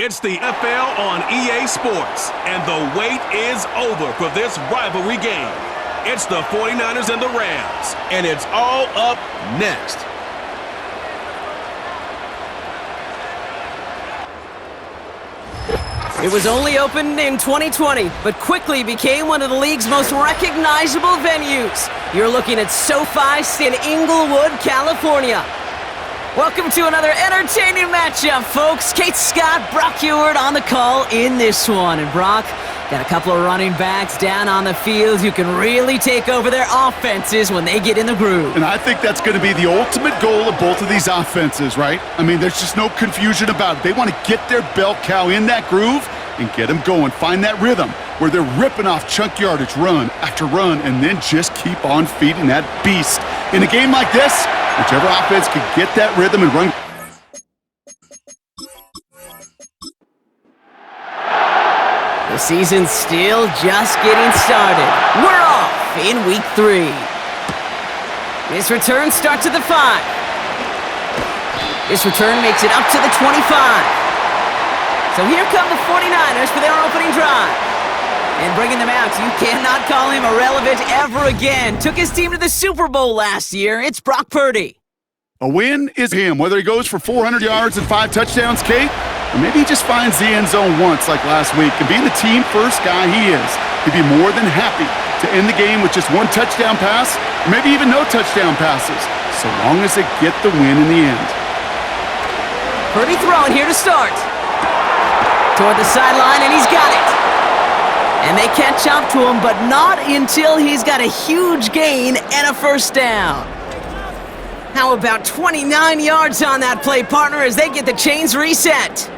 It's the NFL on EA Sports, and the wait is over for this rivalry game. It's the 49ers and the Rams, and it's all up next. It was only opened in 2020, but quickly became one of the league's most recognizable venues. You're looking at SoFi in Inglewood, California. Welcome to another entertaining matchup, folks. Kate Scott, Brock Ewart on the call in this one. And Brock, got a couple of running backs down on the field who can really take over their offenses when they get in the groove. And I think that's going to be the ultimate goal of both of these offenses, right? I mean, there's just no confusion about it. They want to get their bell cow in that groove and get them going. Find that rhythm where they're ripping off chunk yardage, run after run, and then just keep on feeding that beast. In a game like this, whichever offense can get that rhythm and run. The season's still just getting started. We're off in week 3. This return starts at the 5. This return makes it up to the 25. So here come the 49ers for their opening drive. And bringing them out, you cannot call him irrelevant ever again. Took his team to the Super Bowl last year. It's Brock Purdy. A win is him, whether he goes for 400 yards and 5 touchdowns, Kate, or maybe he just finds the end zone once like last week. And being the team-first guy he is, he'd be more than happy to end the game with just 1 touchdown pass, or maybe even no touchdown passes, so long as they get the win in the end. Purdy throwing here to start. Toward the sideline, and he's got it. And they catch up to him, but not until he's got a huge gain and a first down. How about 29 yards on that play, partner, as they get the chains reset?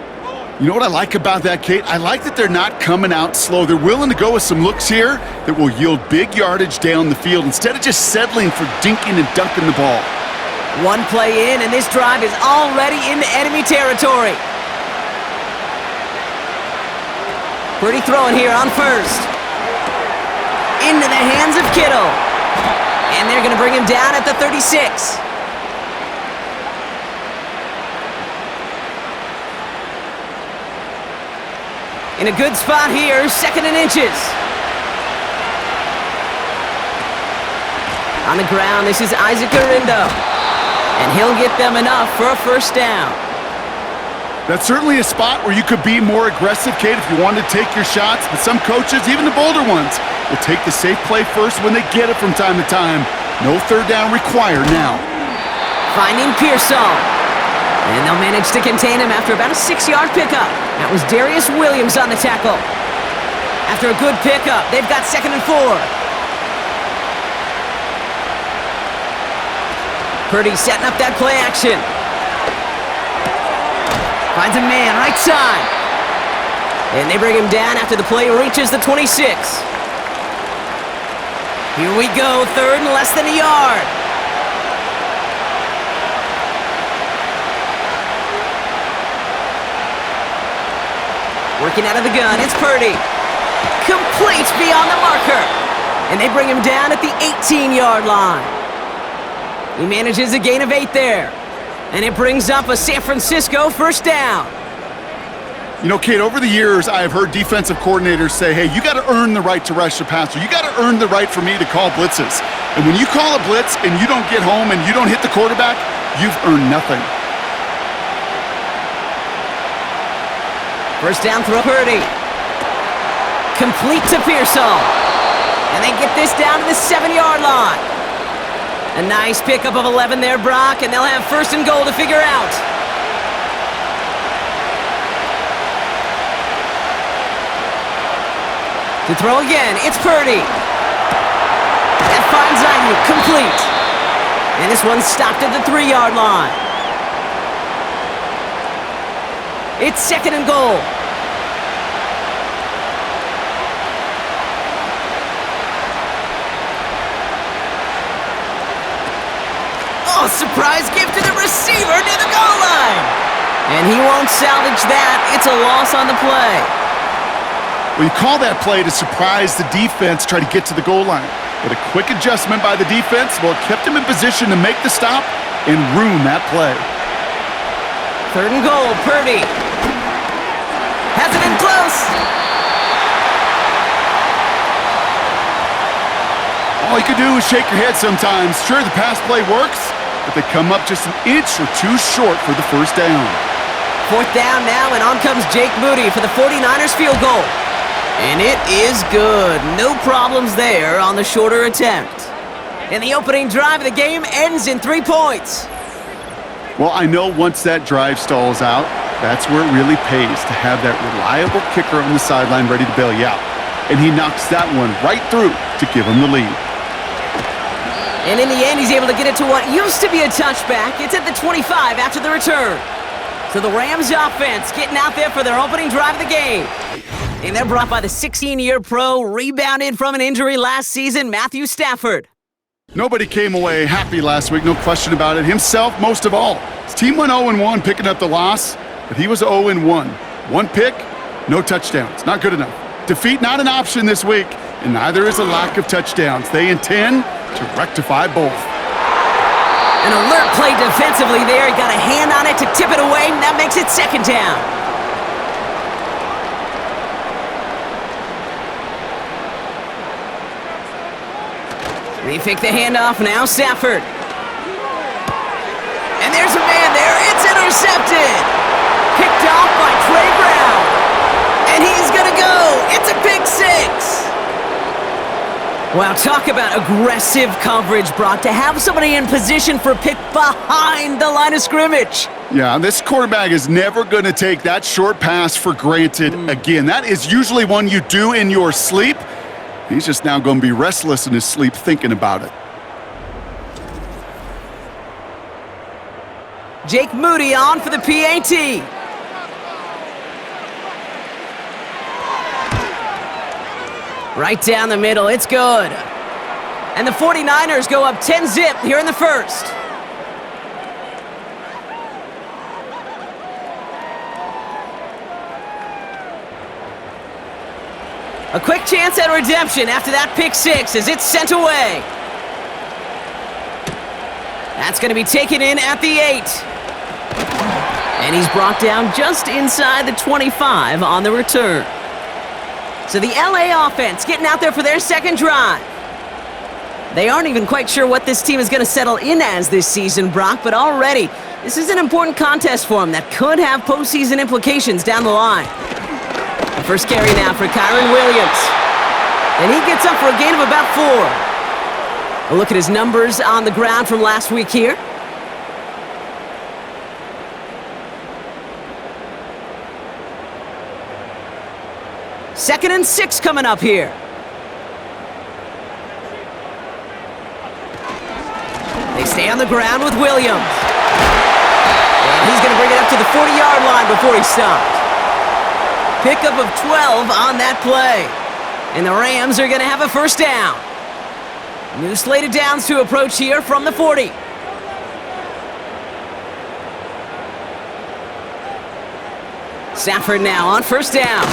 You know what I like about that, Kate? I like that they're not coming out slow. They're willing to go with some looks here that will yield big yardage down the field instead of just settling for dinking and dunking the ball. One play in, and this drive is already into enemy territory. Purdy throwing here on first. Into the hands of Kittle. And they're going to bring him down at the 36. In a good spot here, 2nd and inches. On the ground, this is Isaac Arindo. And he'll get them enough for a first down. That's certainly a spot where you could be more aggressive, Kate, if you wanted to take your shots. But some coaches, even the bolder ones, will take the safe play first when they get it from time to time. No third down required now. Finding Pearsall. And they'll manage to contain him after about a 6-yard pickup. That was Darius Williams on the tackle. After a good pickup, they've got 2nd and 4. Purdy setting up that play action. Finds a man right side. And they bring him down after the play reaches the 26. Here we go, 3rd and less than a yard. Working out of the gun, it's Purdy. Complete beyond the marker. And they bring him down at the 18-yard line. He manages a gain of 8 there. And it brings up a San Francisco first down. You know, Kate, over the years, I've heard defensive coordinators say, hey, you got to earn the right to rush the passer. You got to earn the right for me to call blitzes. And when you call a blitz and you don't get home and you don't hit the quarterback, you've earned nothing. First down throw, Purdy. Complete to Pearsall. And they get this down to the 7-yard line. A nice pickup of 11 there, Brock, and they'll have 1st and goal to figure out. To throw again, it's Purdy. That finds Ayuk, complete. And this one's stopped at the 3-yard line. It's 2nd and goal. Oh, surprise gift to the receiver near the goal line. And he won't salvage that. It's a loss on the play. Well, you call that play to surprise the defense, try to get to the goal line. But a quick adjustment by the defense, well, it kept him in position to make the stop and ruin that play. 3rd and goal, Purdy. Has it in close. All you can do is shake your head sometimes. Sure, the pass play works, but they come up just an inch or two short for the first down. Fourth down now, and on comes Jake Moody for the 49ers field goal. And it is good. No problems there on the shorter attempt. And the opening drive of the game ends in 3 points. Well, I know once that drive stalls out, that's where it really pays to have that reliable kicker on the sideline ready to bail you out. And he knocks that one right through to give him the lead. And in the end, he's able to get it to what used to be a touchback. It's at the 25 after the return. So the Rams offense getting out there for their opening drive of the game. And they're brought by the 16-year pro, rebounded from an injury last season, Matthew Stafford. Nobody came away happy last week, no question about it. Himself, most of all. His team went 0-1, picking up the loss, but he was 0-1. One pick, no touchdowns. Not good enough. Defeat not an option this week, and neither is a lack of touchdowns. They intend to rectify both. An alert play defensively there. He got a hand on it to tip it away, and that makes it second down. They fake the handoff, now Stafford. And there's a man there. It's intercepted. Picked off by Trey Brown. And he's going to go. It's a pick six. Wow, talk about aggressive coverage, Brock, to have somebody in position for a pick behind the line of scrimmage. Yeah, this quarterback is never going to take that short pass for granted again. That is usually one you do in your sleep. He's just now going to be restless in his sleep thinking about it. Jake Moody on for the PAT. Right down the middle, it's good. And the 49ers go up 10-zip here in the first. A quick chance at redemption after that pick six as it's sent away. That's going to be taken in at the 8. And he's brought down just inside the 25 on the return. So the LA offense getting out there for their second drive. They aren't even quite sure what this team is going to settle in as this season, Brock, but already this is an important contest for them that could have postseason implications down the line. The first carry now for Kyron Williams. And he gets up for a gain of about 4. A look at his numbers on the ground from last week here. Second and 6 coming up here. They stay on the ground with Williams. And he's going to bring it up to the 40-yard line before he stopped. Pickup of 12 on that play. And the Rams are going to have a first down. New slate of downs to approach here from the 40. Stafford now on first down.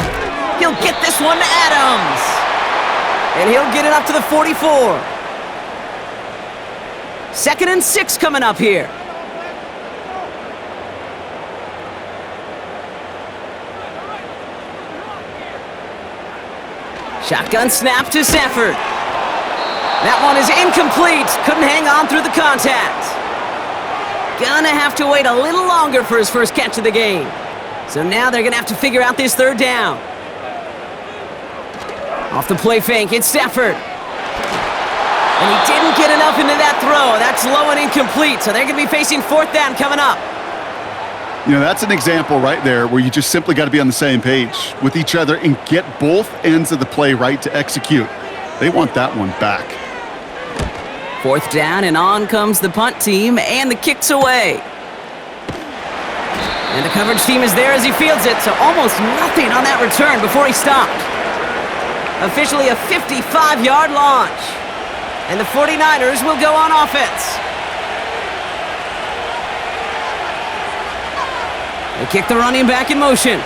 He'll get this one to Adams. And he'll get it up to the 44. Second and 6 coming up here. Shotgun snap to Stafford. That one is incomplete. Couldn't hang on through the contact. Gonna have to wait a little longer for his first catch of the game. So now they're gonna have to figure out this third down. Off the play fake, it's Stafford. And he didn't get enough into that throw. That's low and incomplete, so they're gonna be facing fourth down coming up. You know, that's an example right there where you just simply got to be on the same page with each other and get both ends of the play right to execute. They want that one back. Fourth down, and on comes the punt team, and the kick's away. And the coverage team is there as he fields it, so almost nothing on that return before he stopped. Officially a 55-yard launch. And the 49ers will go on offense. They kick the running back in motion.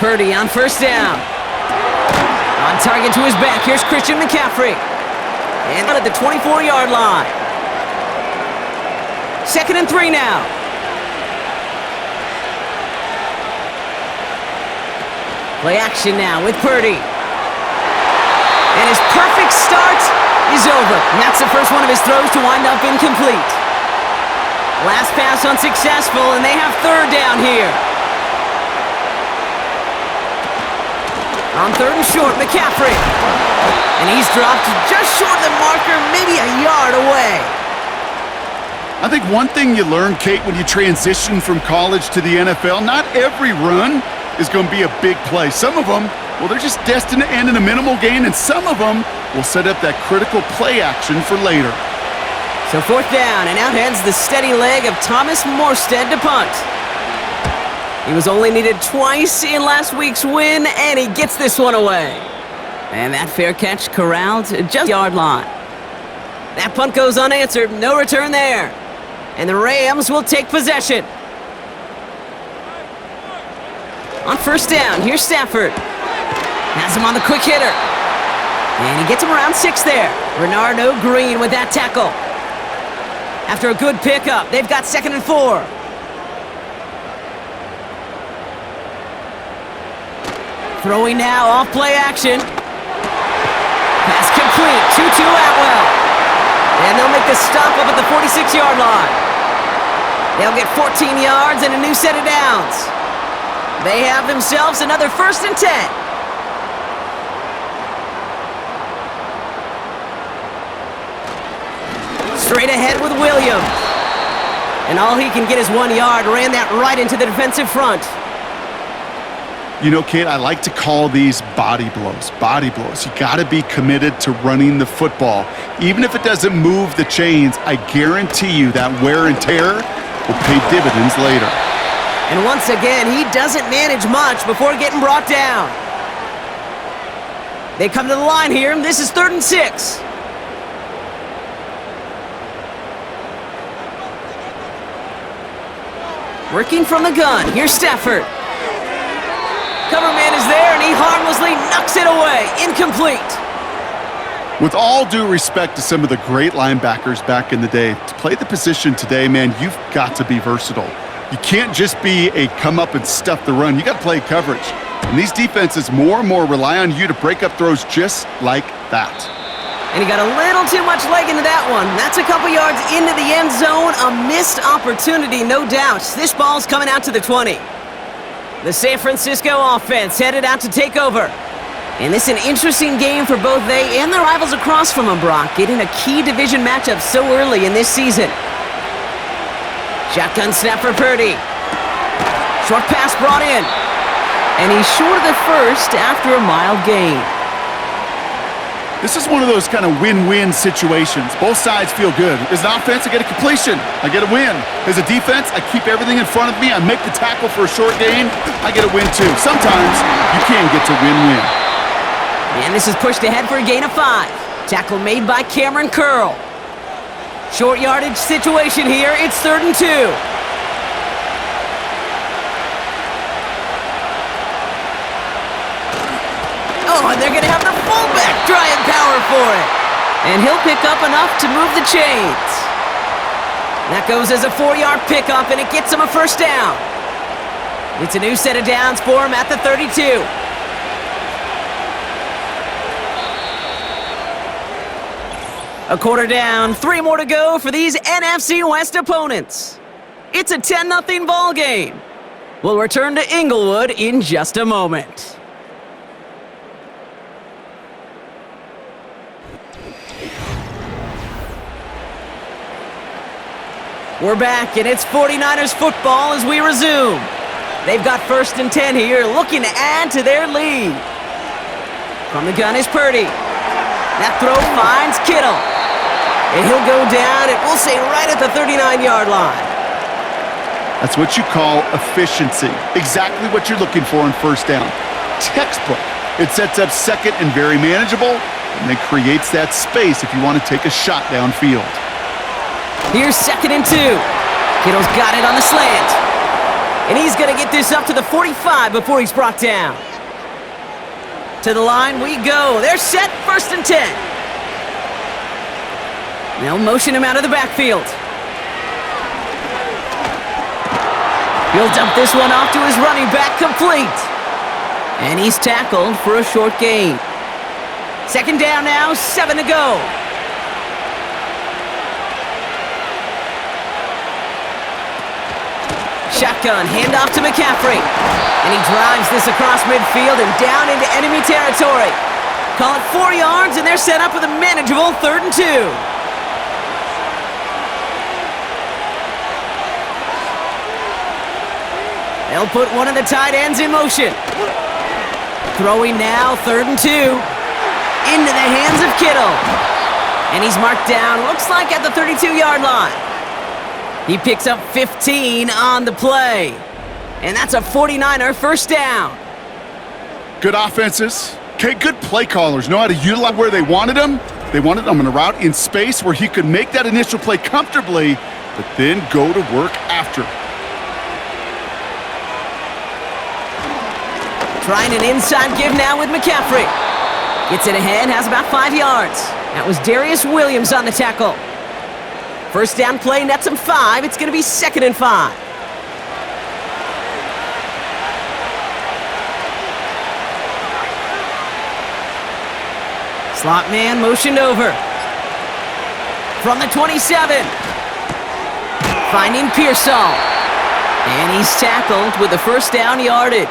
Purdy on first down. On target to his back, here's Christian McCaffrey. And at the 24-yard line. Second and 3 now. Play action now with Purdy. And his perfect start is over. And that's the first one of his throws to wind up incomplete. Last pass unsuccessful, and they have third down here. On third and short, McCaffrey. And he's dropped just short of the marker, maybe a yard away. I think one thing you learn, Kate, when you transition from college to the NFL, not every run is going to be a big play. Some of them, well, they're just destined to end in a minimal gain, and some of them will set up that critical play action for later. So fourth down, and out heads the steady leg of Thomas Morstead to punt. He was only needed twice in last week's win, and he gets this one away. And that fair catch corralled just yard line. That punt goes unanswered, no return there. And the Rams will take possession. On first down, here's Stafford. Has him on the quick hitter. And he gets him around 6 there. Renardo Green with that tackle. After a good pickup, they've got 2nd and 4. Throwing now, off play action. Pass complete, 2-2 Atwell. And they'll make the stop up at the 46-yard line. They'll get 14 yards and a new set of downs. They have themselves another 1st and 10. Straight ahead with Williams. And all he can get is 1 yard, ran that right into the defensive front. You know, Kate, I like to call these body blows. Body blows. You got to be committed to running the football. Even if it doesn't move the chains, I guarantee you that wear and tear will pay dividends later. And once again, he doesn't manage much before getting brought down. They come to the line here, and this is 3rd and 6. Working from the gun, here's Stafford. Cover man is there, and he harmlessly knocks it away. Incomplete. With all due respect to some of the great linebackers back in the day, to play the position today, man, you've got to be versatile. You can't just be a come up and stuff the run. You got to play coverage. And these defenses more and more rely on you to break up throws just like that. And he got a little too much leg into that one. That's a couple yards into the end zone. A missed opportunity, no doubt. This ball's coming out to the 20. The San Francisco offense headed out to take over. And this is an interesting game for both they and their rivals across from them, Brock, getting a key division matchup so early in this season. Shotgun snap for Purdy. Short pass brought in. And he's short of the first after a mild gain. This is one of those kind of win-win situations. Both sides feel good. As an offense, I get a completion. I get a win. As a defense, I keep everything in front of me. I make the tackle for a short gain. I get a win, too. Sometimes you can get to win-win. And this is pushed ahead for a gain of 5. Tackle made by Cameron Curl. Short yardage situation here. It's 3rd and 2. Oh, and they're going to have the fullback trying power for it. And he'll pick up enough to move the chains. That goes as a 4-yard pickup, and it gets him a 1st down. It's a new set of downs for him at the 32. A quarter down, 3 more to go for these NFC West opponents. It's a 10-0 ball game. We'll return to Inglewood in just a moment. We're back, and it's 49ers football as we resume. They've got 1st and 10 here, looking to add to their lead. From the gun is Purdy. That throw finds Kittle. And he'll go down, and we'll say right at the 39-yard line. That's what you call efficiency. Exactly what you're looking for in 1st down. Textbook. It sets up 2nd and very manageable, and then creates that space if you want to take a shot downfield. Here's 2nd and 2. Kittle's got it on the slant. And he's going to get this up to the 45 before he's brought down. To the line we go. They're set, 1st and 10. They'll motion him out of the backfield. He'll dump this one off to his running back, complete. And he's tackled for a short gain. Second down now, 7 to go. Shotgun, handoff to McCaffrey. And he drives this across midfield and down into enemy territory. Call it 4 yards, and they're set up with a manageable 3rd and 2. They'll put one of the tight ends in motion. Throwing now, 3rd and 2. Into the hands of Kittle. And he's marked down, looks like at the 32-yard line. He picks up 15 on the play. And that's a 49er first down. Good offenses. Okay, good play callers know how to utilize where they wanted him. They wanted him on a route in space where he could make that initial play comfortably, but then go to work after. Trying an inside give now with McCaffrey. Gets it ahead, has about 5 yards. That was Darius Williams on the tackle. First down play, nets him 5. It's going to be 2nd and 5. Slot man motioned over. From the 27. Finding Pearsall. And he's tackled with the first down yardage.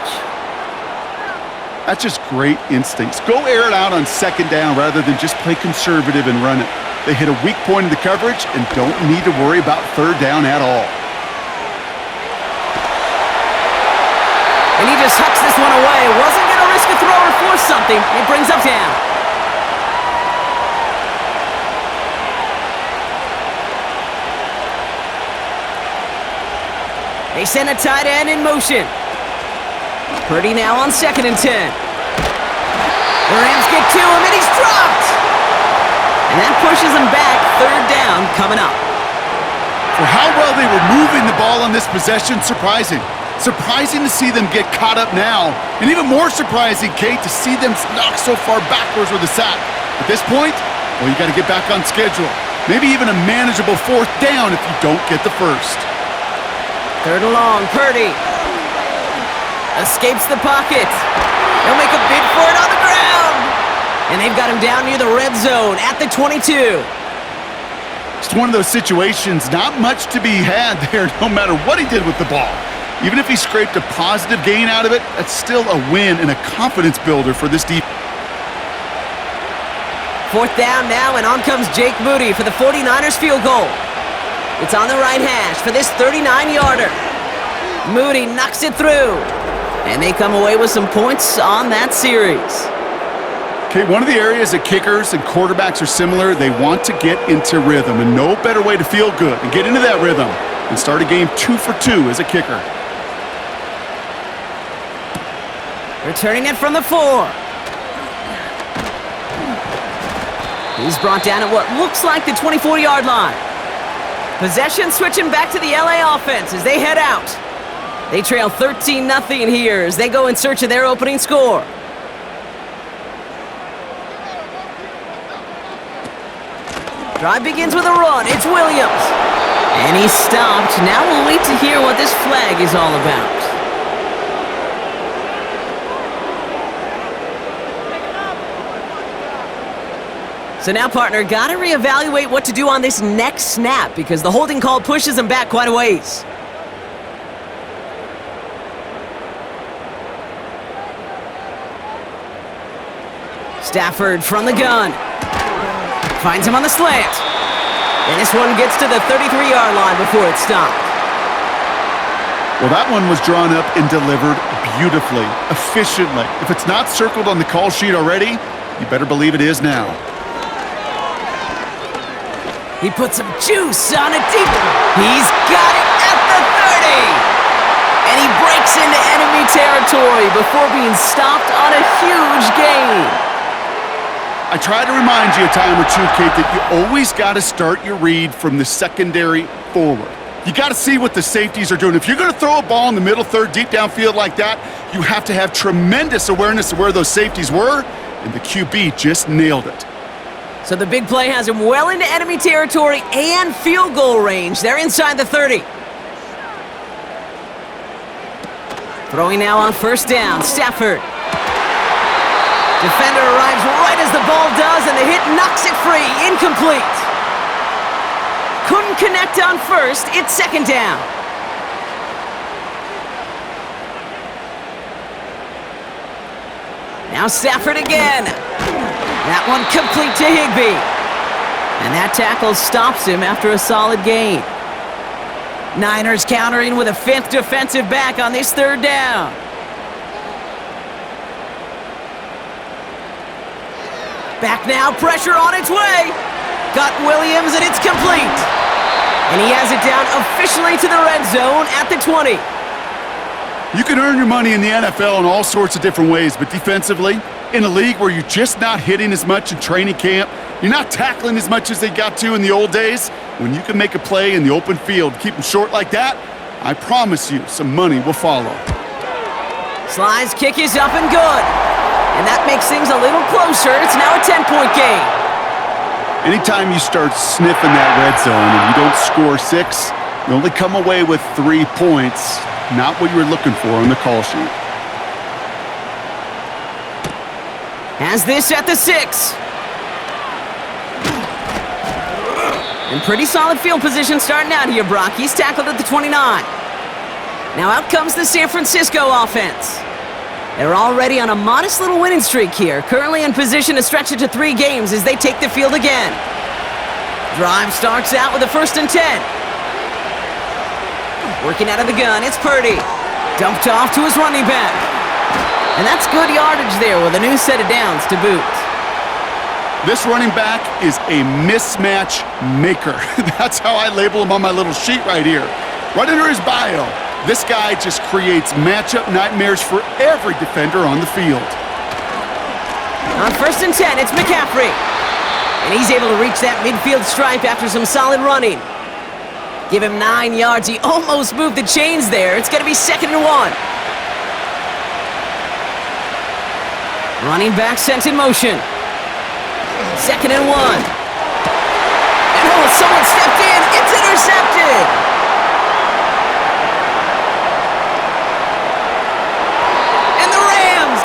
That's just great instincts. Go air it out on 2nd down rather than just play conservative and run it. They hit a weak point in the coverage and don't need to worry about 3rd down at all. And he just hucks this one away. Wasn't going to risk a throw or force something. It brings up down. They send a tight end in motion. Purdy now on 2nd and 10. The Rams get to him, and he's dropped! And that pushes him back, 3rd down coming up. For how well they were moving the ball on this possession, surprising. Surprising to see them get caught up now, and even more surprising, Kate, to see them knock so far backwards with a sack. At this point, well, you got to get back on schedule. Maybe even a manageable 4th down if you don't get the first. 3rd and long, Purdy. Escapes the pocket. They'll make a bid for it on the ground. And they've got him down near the red zone at the 22. It's one of those situations, not much to be had there no matter what he did with the ball. Even if he scraped a positive gain out of it, that's still a win and a confidence builder for this defense. 4th down now, and on comes Jake Moody for the 49ers field goal. It's on the right hash for this 39-yarder. Moody knocks it through. And they come away with some points on that series. Okay, one of the areas that kickers and quarterbacks are similar, they want to get into rhythm. And no better way to feel good and get into that rhythm than start a game 2 for 2 as a kicker. Returning it from the 4. He's brought down at what looks like the 24-yard line. Possession switching back to the LA offense as they head out. They trail 13-0 here as they go in search of their opening score. Drive begins with a run. It's Williams. And he's stopped. Now we'll wait to hear what this flag is all about. So now, partner, got to reevaluate what to do on this next snap because the holding call pushes him back quite a ways. Stafford from the gun. Finds him on the slant. And this one gets to the 33-yard line before it's stopped. Well, that one was drawn up and delivered beautifully, efficiently. If it's not circled on the call sheet already, you better believe it is now. He puts some juice on it deep. He's got it at the 30. And he breaks into enemy territory before being stopped on a huge gain. I try to remind you a time or two, Kate, that you always got to start your read from the secondary forward. You got to see what the safeties are doing. If you're going to throw a ball in the middle third, deep downfield like that, you have to have tremendous awareness of where those safeties were, and the QB just nailed it. So the big play has him well into enemy territory and field goal range. They're inside the 30. Throwing now on first down, Stafford. Defender arrives right as the ball does, and the hit knocks it free. Incomplete. Couldn't connect on first. It's second down. Now Stafford again. That one complete to Higbee. And that tackle stops him after a solid gain. Niners countering with a fifth defensive back on this third down. Back now, pressure on its way. Got Williams, and it's complete. And he has it down officially to the red zone at the 20. You can earn your money in the NFL in all sorts of different ways, but defensively, in a league where you're just not hitting as much in training camp, you're not tackling as much as they got to in the old days, when you can make a play in the open field, keep them short like that, I promise you some money will follow. Sly's kick is up and good. And that makes things a little closer. It's now a 10-point game. Anytime you start sniffing that red zone and you don't score 6, you only come away with 3 points. Not what you were looking for on the call sheet. Has this at the 6. And pretty solid field position starting out here, Brock. He's tackled at the 29. Now out comes the San Francisco offense. They're already on a modest little winning streak here, currently in position to stretch it to 3 games as they take the field again. Drive starts out with a 1st and 10. Working out of the gun, it's Purdy. Dumped off to his running back. And that's good yardage there with a new set of downs to boot. This running back is a mismatch maker. That's how I label him on my little sheet right here. Right under his bio. This guy just creates matchup nightmares for every defender on the field. On 1st and 10, it's McCaffrey. And he's able to reach that midfield stripe after some solid running. Give him 9 yards. He almost moved the chains there. It's going to be 2nd and 1. Running back sent in motion. 2nd and 1. And someone stepped in. It's intercepted.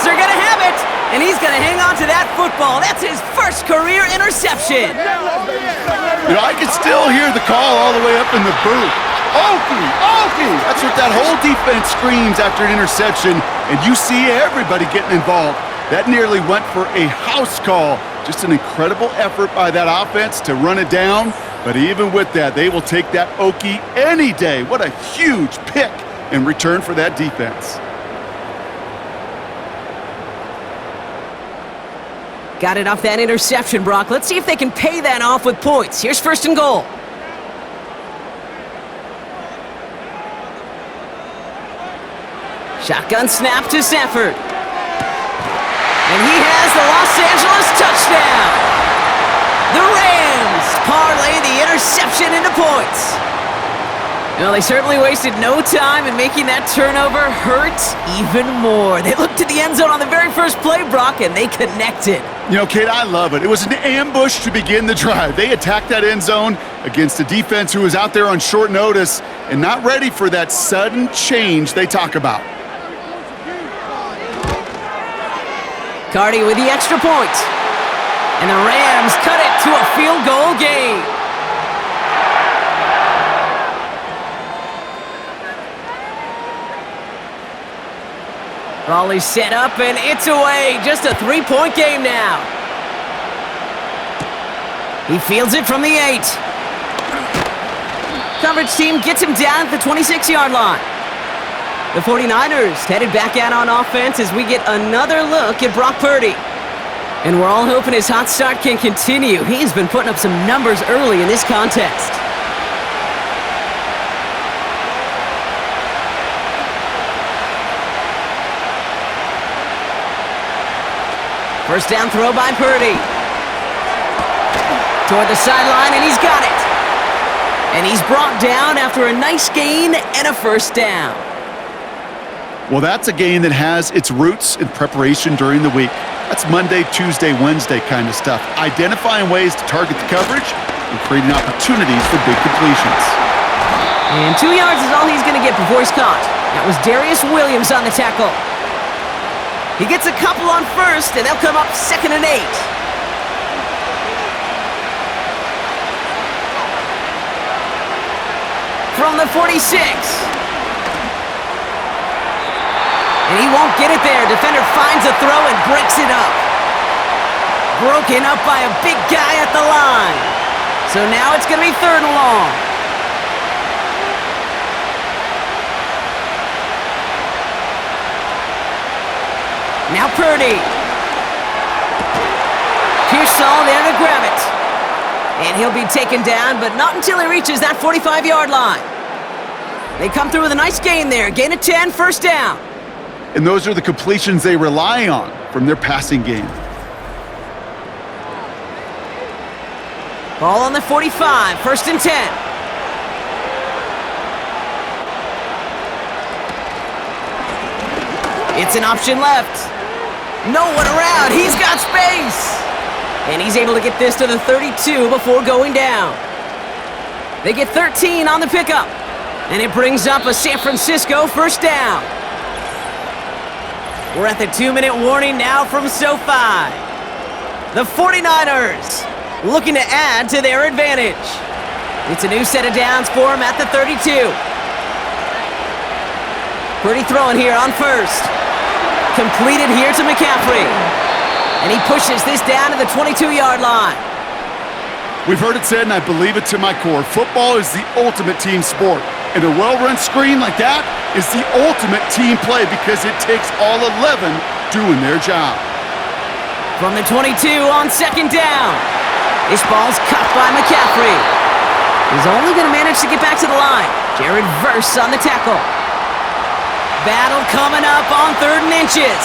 They're going to have it, and he's going to hang on to that football. That's his first career interception. You know, I can still hear the call all the way up in the booth. Okie, Okie! That's what that whole defense screams after an interception, and you see everybody getting involved. That nearly went for a house call. Just an incredible effort by that offense to run it down, but even with that, they will take that Okie any day. What a huge pick in return for that defense. Got it off that interception, Brock. Let's see if they can pay that off with points. Here's 1st and goal. Shotgun snap to Stafford. And he has the Los Angeles touchdown. The Rams parlay the interception into points. Well, they certainly wasted no time in making that turnover hurt even more. They looked to the end zone on the very first play, Brock, and they connected. You know, Kate, I love it. It was an ambush to begin the drive. They attacked that end zone against a defense who was out there on short notice and not ready for that sudden change they talk about. Cardi with the extra point. And the Rams cut it to a field goal game. Raleigh set up, and it's away. Just a 3-point game now. He fields it from the 8. Coverage team gets him down at the 26-yard line. The 49ers headed back out on offense as we get another look at Brock Purdy. And we're all hoping his hot start can continue. He's been putting up some numbers early in this contest. First down throw by Purdy. Toward the sideline, and he's got it. And he's brought down after a nice gain and a first down. Well, that's a game that has its roots in preparation during the week. That's Monday, Tuesday, Wednesday kind of stuff. Identifying ways to target the coverage and creating opportunities for big completions. And 2 yards is all he's going to get before he's caught. That was Darius Williams on the tackle. He gets a couple on first, and they'll come up 2nd and 8. From the 46. And he won't get it there. Defender finds a throw and breaks it up. Broken up by a big guy at the line. So now it's going to be 3rd and long. Now Purdy. Pearsall there to grab it. And he'll be taken down, but not until he reaches that 45-yard line. They come through with a nice gain there. Gain of 10, 1st down. And those are the completions they rely on from their passing game. Ball on the 45, 1st and 10. It's an option left. No one around. He's got space. And he's able to get this to the 32 before going down. They get 13 on the pickup. And it brings up a San Francisco 1st down. We're at the 2-minute warning now from SoFi. The 49ers looking to add to their advantage. It's a new set of downs for them at the 32. Pretty throwing here on 1st. Completed here to McCaffrey. And he pushes this down to the 22-yard line. We've heard it said, and I believe it to my core, football is the ultimate team sport. And a well-run screen like that is the ultimate team play because it takes all 11 doing their job. From the 22 on 2nd down. This ball's caught by McCaffrey. He's only going to manage to get back to the line. Jared Verse on the tackle. Battle coming up on 3rd and inches.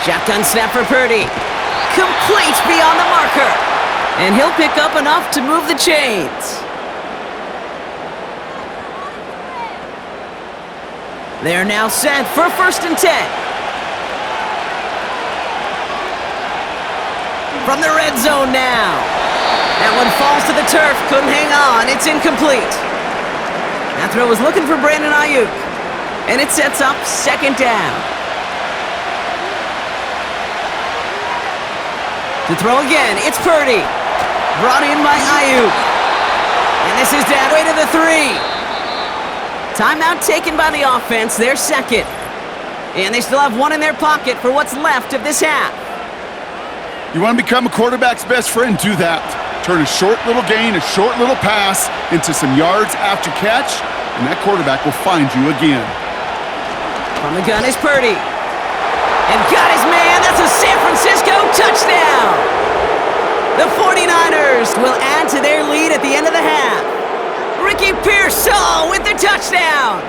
Shotgun snap for Purdy. Complete beyond the marker. And he'll pick up enough to move the chains. They're now set for 1st and 10. From the red zone now. That one falls to the turf. Couldn't hang on. It's incomplete. That throw was looking for Brandon Ayuk. And it sets up 2nd down. To throw again, it's Purdy. Brought in by Ayuk. And this is down way to the 3. Timeout taken by the offense, their 2nd. And they still have one in their pocket for what's left of this half. You want to become a quarterback's best friend? Do that. Turn a short little gain, a short little pass into some yards after catch, and that quarterback will find you again. From the gun is Purdy. And got his man. That's a San Francisco touchdown. The 49ers will add to their lead at the end of the half. Ricky Pearsall with the touchdown.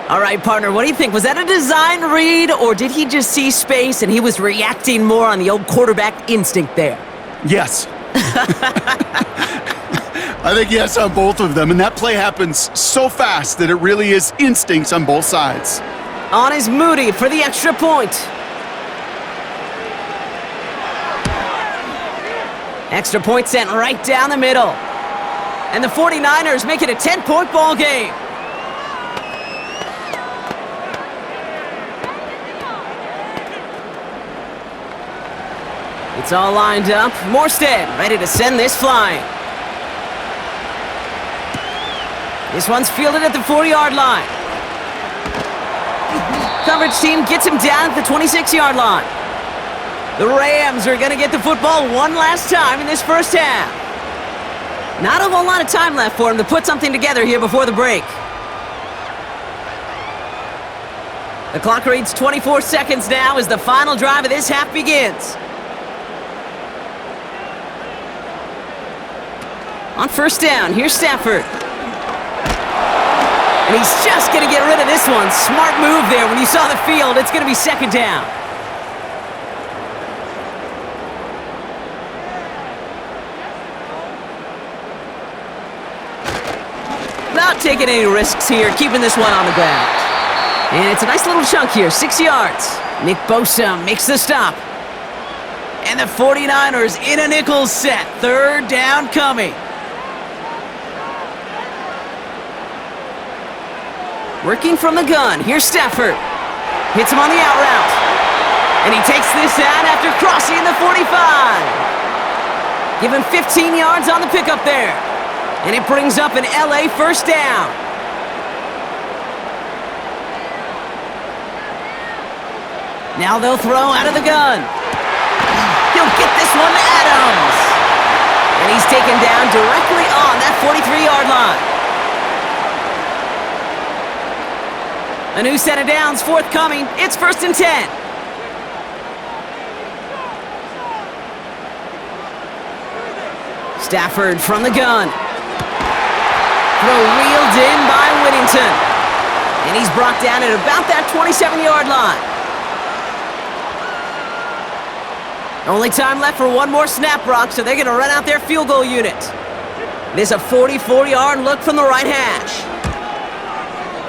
All right, partner, what do you think? Was that a design read, or did he just see space and he was reacting more on the old quarterback instinct there? Yes. I think yes on both of them, and that play happens so fast that it really is instincts on both sides. On is Moody for the extra point. Extra point sent right down the middle. And the 49ers make it a 10-point ball game. It's all lined up. Morstead ready to send this flying. This one's fielded at the 4-yard line. Coverage team gets him down at the 26-yard line. The Rams are going to get the football one last time in this first half. Not a whole lot of time left for him to put something together here before the break. The clock reads 24 seconds now as the final drive of this half begins. On 1st down, here's Stafford. And he's just going to get rid of this one. Smart move there. When you saw the field, it's going to be 2nd down. Not taking any risks here, keeping this one on the ground. And it's a nice little chunk here, 6 yards. Nick Bosa makes the stop. And the 49ers in a nickel set. 3rd down coming. Working from the gun, here's Stafford. Hits him on the out route. And he takes this out after crossing the 45. Give him 15 yards on the pickup there. And it brings up an LA first down. Now they'll throw out of the gun. He'll get this one to Adams. And he's taken down directly on that 43-yard line. A new set of downs forthcoming. It's 1st and 10. Stafford from the gun. Throw reeled in by Whittington. And he's brought down at about that 27-yard line. Only time left for one more snap, Brock, so they're going to run out their field goal unit. This is a 44-yard look from the right hash.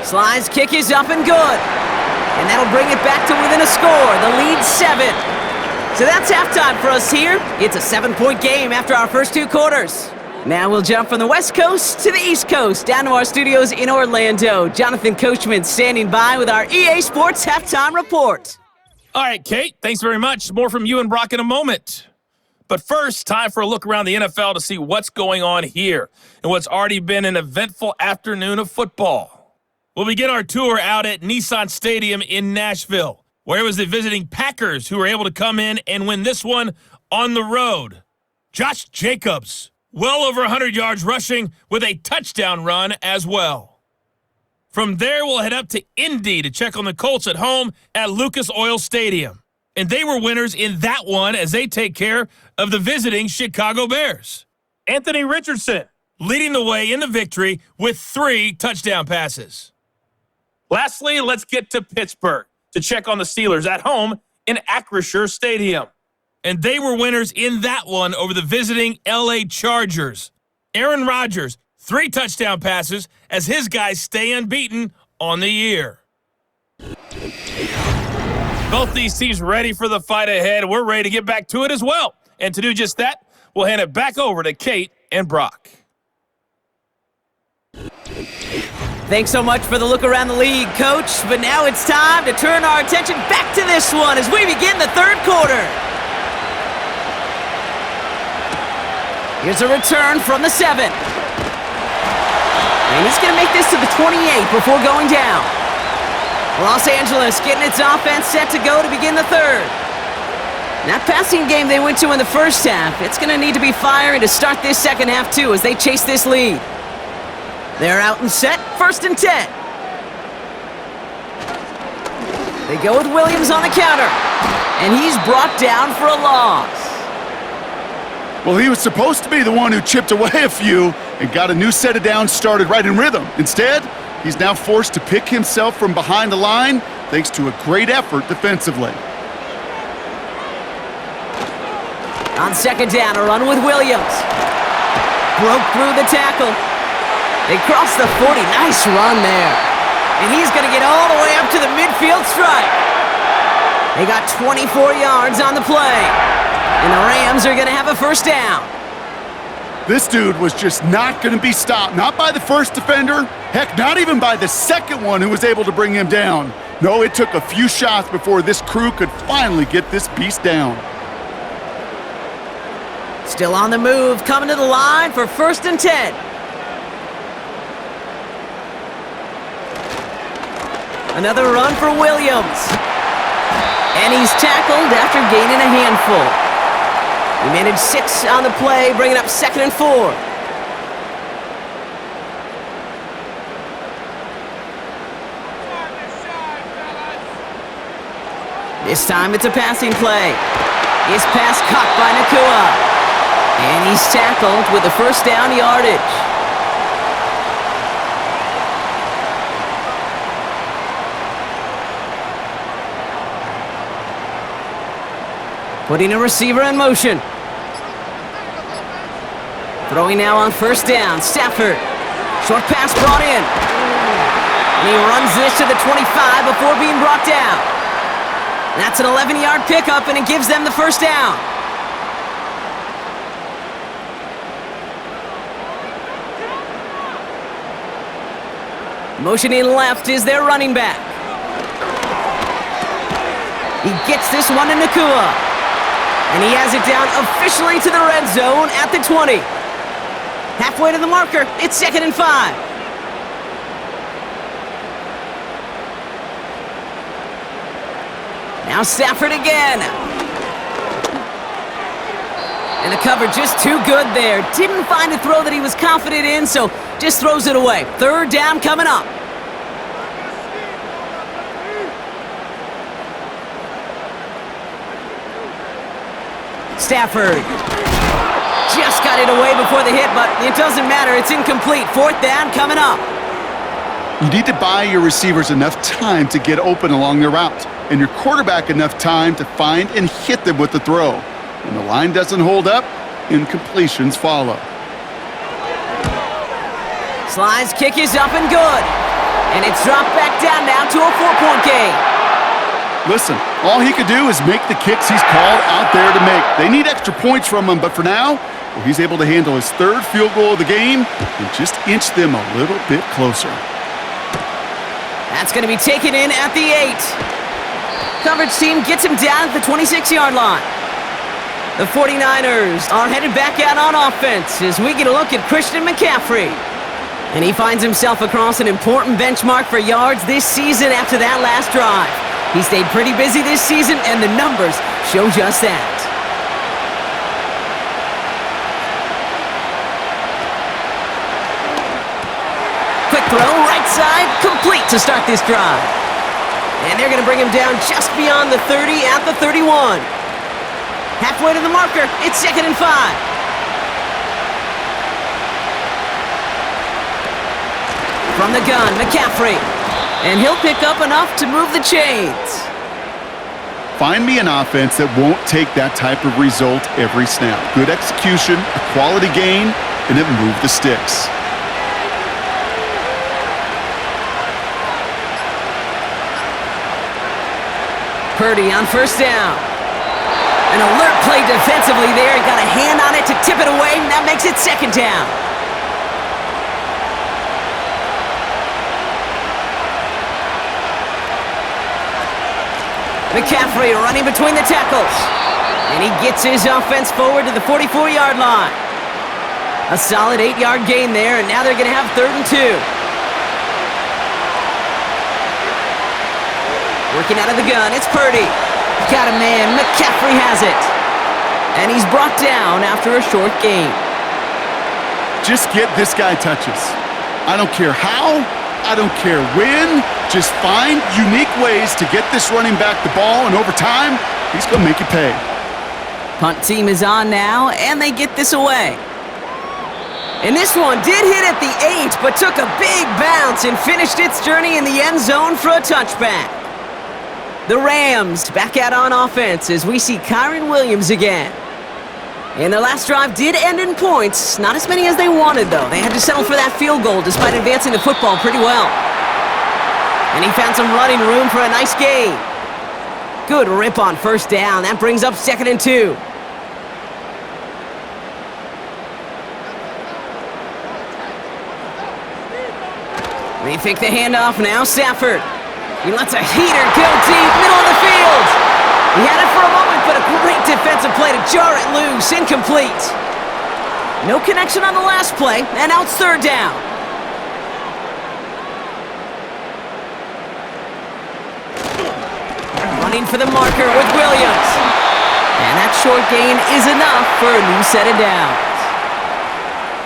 Sly's kick is up and good. And that'll bring it back to within a score. The lead 7. So that's halftime for us here. It's a 7-point game after our first 2 quarters. Now we'll jump from the West Coast to the East Coast, down to our studios in Orlando. Jonathan Coachman standing by with our EA Sports Halftime Report. All right, Kate, thanks very much. More from you and Brock in a moment. But first, time for a look around the NFL to see what's going on here and what's already been an eventful afternoon of football. We'll begin our tour out at Nissan Stadium in Nashville, where it was the visiting Packers who were able to come in and win this one on the road. Josh Jacobs, well over 100 yards rushing with a touchdown run as well. From there, we'll head up to Indy to check on the Colts at home at Lucas Oil Stadium. And they were winners in that one as they take care of the visiting Chicago Bears. Anthony Richardson leading the way in the victory with 3 touchdown passes. Lastly, let's get to Pittsburgh to check on the Steelers at home in Acrisure Stadium. And they were winners in that one over the visiting LA Chargers. Aaron Rodgers, 3 touchdown passes as his guys stay unbeaten on the year. Both these teams ready for the fight ahead. We're ready to get back to it as well. And to do just that, we'll hand it back over to Kate and Brock. Thanks so much for the look around the league, Coach. But now it's time to turn our attention back to this one as we begin the 3rd quarter. Here's a return from the 7. And he's going to make this to the 28 before going down. Los Angeles getting its offense set to go to begin the 3rd. That passing game they went to in the first half, it's going to need to be firing to start this second half too as they chase this lead. They're out and set, 1st and 10. They go with Williams on the counter. And he's brought down for a loss. Well, he was supposed to be the one who chipped away a few and got a new set of downs started right in rhythm. Instead, he's now forced to pick himself from behind the line thanks to a great effort defensively. On 2nd down, a run with Williams. Broke through the tackle. They cross the 40. Nice run there. And he's going to get all the way up to the midfield stripe. They got 24 yards on the play. And the Rams are going to have a first down. This dude was just not going to be stopped. Not by the first defender. Heck, not even by the second one who was able to bring him down. No, it took a few shots before this crew could finally get this beast down. Still on the move, coming to the line for 1st and 10. Another run for Williams. And he's tackled after gaining a handful. He managed 6 on the play, bringing up 2nd and 4. This time it's a passing play. His pass caught by Nakua. And he's tackled with the first down yardage. Putting a receiver in motion. Throwing now on 1st down. Stafford. Short pass brought in. And he runs this to the 25 before being brought down. That's an 11-yard pickup, and it gives them the first down. Motioning left is their running back. He gets this one to Nakua. And he has it down officially to the red zone at the 20. Halfway to the marker, it's 2nd and 5. Now Stafford again. And the cover just too good there. Didn't find a throw that he was confident in, so just throws it away. 3rd down coming up. Stafford just got it away before the hit, but it doesn't matter. It's incomplete. 4th down coming up. You need to buy your receivers enough time to get open along their route, and your quarterback enough time to find and hit them with the throw. When the line doesn't hold up, incompletions follow. Sly's kick is up and good. And it's dropped back down now to a 4-point game. Listen, all he could do is make the kicks he's called out there to make. They need extra points from him, but for now, well, he's able to handle his 3rd field goal of the game and just inch them a little bit closer. That's going to be taken in at the 8. Coverage team gets him down at the 26-yard line. The 49ers are headed back out on offense as we get a look at Christian McCaffrey. And he finds himself across an important benchmark for yards this season after that last drive. He stayed pretty busy this season, and the numbers show just that. Quick throw, right side, complete to start this drive. And they're going to bring him down just beyond the 30 at the 31. Halfway to the marker, it's 2nd and 5. From the gun, McCaffrey. And he'll pick up enough to move the chains. Find me an offense that won't take that type of result every snap. Good execution, a quality gain, and it move the sticks. Purdy on 1st down. An alert play defensively there. Got a hand on it to tip it away, and that makes it 2nd down. McCaffrey running between the tackles. And he gets his offense forward to the 44-yard line. A solid 8-yard gain there, and now they're going to have 3rd and 2. Working out of the gun, it's Purdy. Got a man, McCaffrey has it. And he's brought down after a short gain. Just get this guy touches. I don't care how, I don't care when. Just find unique ways to get this running back the ball, and over time, he's going to make you pay. Punt team is on now, and they get this away. And this one did hit at the 8, but took a big bounce and finished its journey in the end zone for a touchback. The Rams back out on offense as we see Kyron Williams again. And their last drive did end in points. Not as many as they wanted, though. They had to settle for that field goal despite advancing the football pretty well. And he found some running room for a nice gain. Good rip on 1st down. That brings up 2nd and 2. They fake the handoff now. Stafford. He lets a heater go deep, middle of the field. He had it for a moment, but a great defensive play to jar it loose. Incomplete. No connection on the last play, and now it's 3rd down. Running for the marker with Williams. And that short gain is enough for a new set of downs.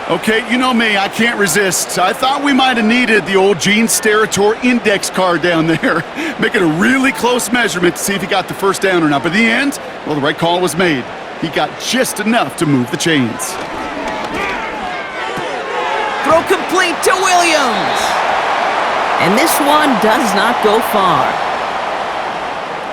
Okay, you know me, I can't resist. I thought we might have needed the old Gene Steratore index card down there. Make it a really close measurement to see if he got the 1st down or not. But in the end, well, the right call was made. He got just enough to move the chains. Throw complete to Williams. And this one does not go far.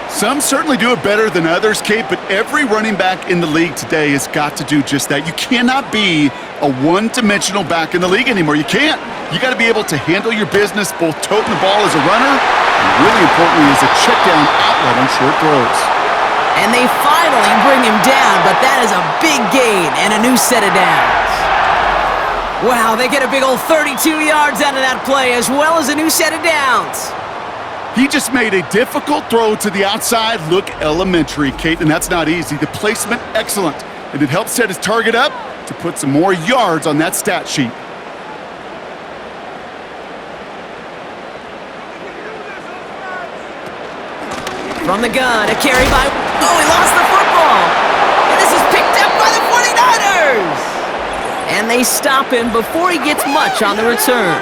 Some certainly do it better than others, Kate, but every running back in the league today has got to do just that. You cannot be a one-dimensional back in the league anymore. You can't. You got to be able to handle your business, both toting the ball as a runner, and really importantly as a check-down outlet on short throws. And they finally bring him down, but that is a big gain and a new set of downs. Wow, they get a big old 32 yards out of that play, as well as a new set of downs. He just made a difficult throw to the outside. Look elementary, Kate, and that's not easy. The placement, excellent. And it helps set his target up to put some more yards on that stat sheet. From the gun, a carry by... Oh, he lost the football! And this is picked up by the 49ers! And they stop him before he gets much on the return.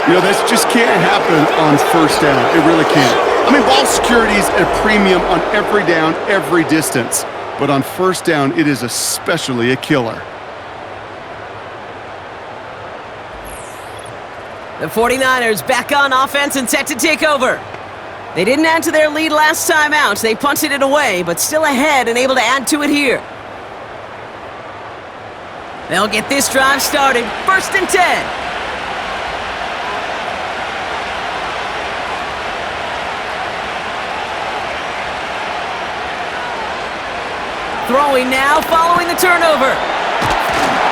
You know, this just can't happen on first down. It really can't. I mean, ball security is a premium on every down, every distance. But on first down, it is especially a killer. The 49ers back on offense and set to take over. They didn't add to their lead last time out. They punted it away, but still ahead and able to add to it here. They'll get this drive started. 1st and 10. Throwing now, following the turnover.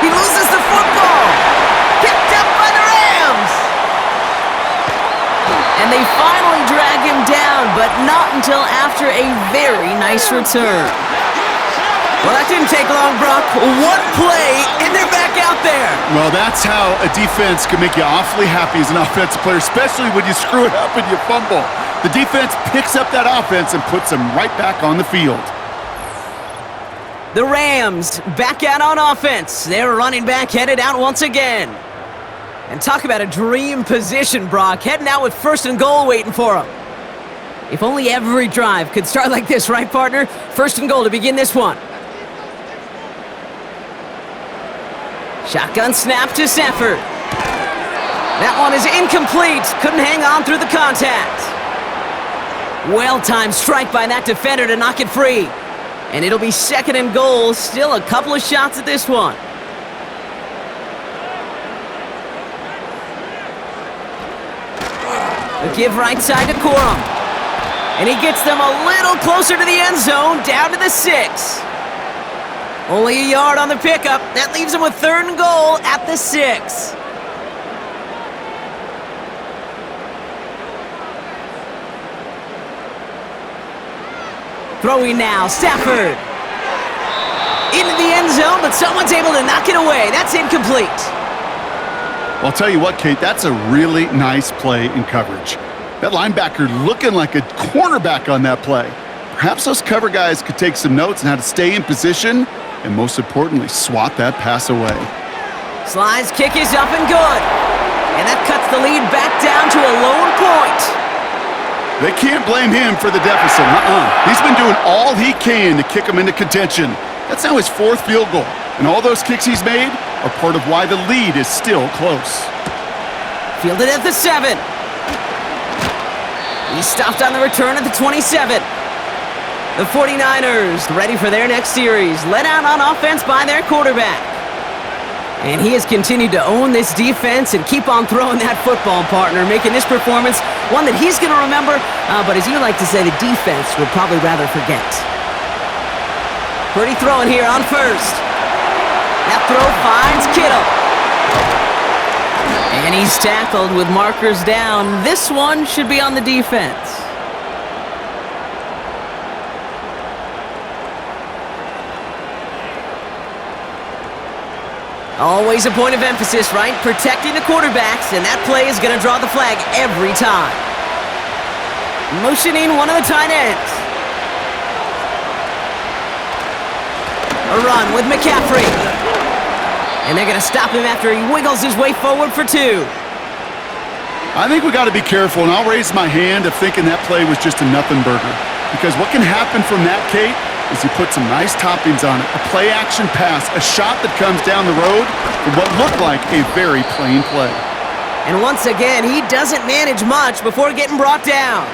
He loses the football. Picked up by the Rams. And they finally drag him down, but not until after a very nice return. Well, that didn't take long, Brock. One play, and they're back out there. Well, that's how a defense can make you awfully happy as an offensive player, especially when you screw it up and you fumble. The defense picks up that offense and puts them right back on the field. The Rams back out on offense. Their running back headed out once again. And talk about a dream position, Brock. Heading out with 1st and goal waiting for him. If only every drive could start like this, right, partner? 1st and goal to begin this one. Shotgun snap to Stafford. That one is incomplete. Couldn't hang on through the contact. Well-timed strike by that defender to knock it free. And it'll be 2nd and goal. Still a couple of shots at this one. The give right side to Corum. And he gets them a little closer to the end zone, down to the 6. Only a yard on the pickup. That leaves him with 3rd and goal at the 6. Throwing now, Stafford. Into the end zone, but someone's able to knock it away. That's incomplete. Well, I'll tell you what, Kate, that's a really nice play in coverage. That linebacker looking like a cornerback on that play. Perhaps those cover guys could take some notes on how to stay in position and, most importantly, swat that pass away. Slide's kick is up and good. And that cuts the lead back down to a lone point. They can't blame him for the deficit. He's been doing all he can to kick them into contention. That's now his 4th field goal. And all those kicks he's made are part of why the lead is still close. Fielded at the 7. He stopped on the return at the 27. The 49ers ready for their next series. Led out on offense by their quarterback. And he has continued to own this defense and keep on throwing that football, partner, making this performance one that he's going to remember, but as you like to say, the defense would probably rather forget. Pretty throwing here on 1st. That throw finds Kittle. And he's tackled with markers down. This one should be on the defense. Always a point of emphasis, right? Protecting the quarterbacks, and that play is going to draw the flag every time. Motioning one of the tight ends. A run with McCaffrey. And they're going to stop him after he wiggles his way forward for 2. I think we got to be careful, and I'll raise my hand of thinking that play was just a nothing burger. Because what can happen from that, Kate, is you put some nice toppings on it. A play-action pass, a shot that comes down the road for what looked like a very plain play. And once again, he doesn't manage much before getting brought down.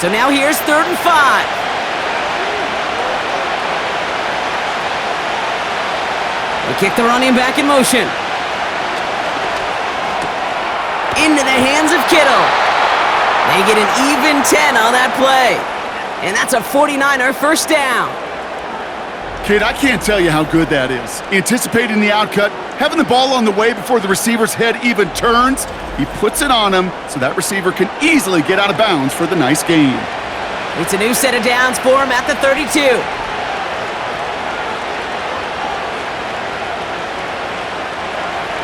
So now here's 3rd and 5. They kick the running back in motion. Into the hands of Kittle. They get an even 10 on that play. And that's a 49er 1st down. Kid, I can't tell you how good that is. Anticipating the outcut, having the ball on the way before the receiver's head even turns, he puts it on him so that receiver can easily get out of bounds for the nice gain. It's a new set of downs for him at the 32.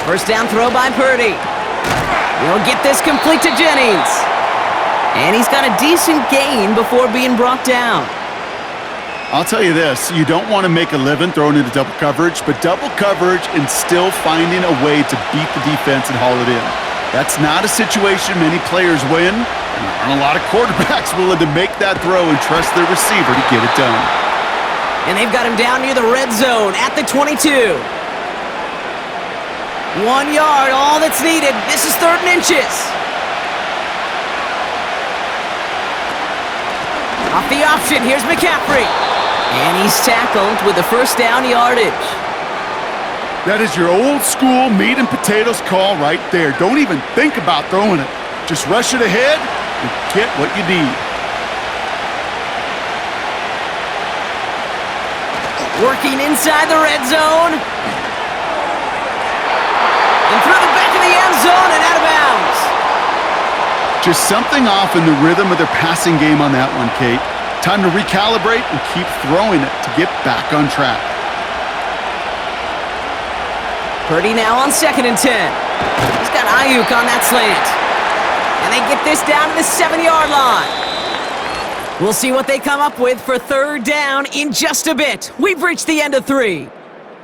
First down throw by Purdy. He'll get this complete to Jennings. And he's got a decent gain before being brought down. I'll tell you this, you don't want to make a living throwing into double coverage, but double coverage and still finding a way to beat the defense and haul it in. That's not a situation many players win, and there aren't a lot of quarterbacks willing to make that throw and trust their receiver to get it done. And they've got him down near the red zone at the 22. 1 yard, all that's needed. This is 3rd and inches. Off the option, here's McCaffrey. And he's tackled with the first down yardage. That is your old school meat and potatoes call right there. Don't even think about throwing it. Just rush it ahead and get what you need. Working inside the red zone. And through the back of the end zone and out of bounds. Just something off in the rhythm of their passing game on that one, Kate. Time to recalibrate and keep throwing it to get back on track. Purdy now on 2nd and 10. He's got Ayuk on that slant. And they get this down to the 7-yard line. We'll see what they come up with for 3rd down in just a bit. We've reached the end of 3.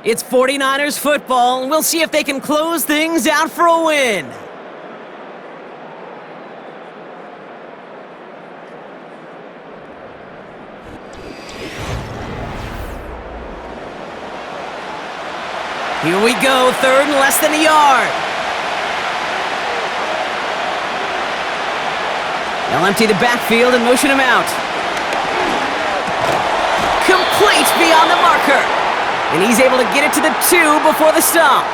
It's 49ers football, and we'll see if they can close things out for a win. Here we go, 3rd and less than a yard. They'll empty the backfield and motion him out. Complete beyond the marker. And he's able to get it to the 2 before the stop.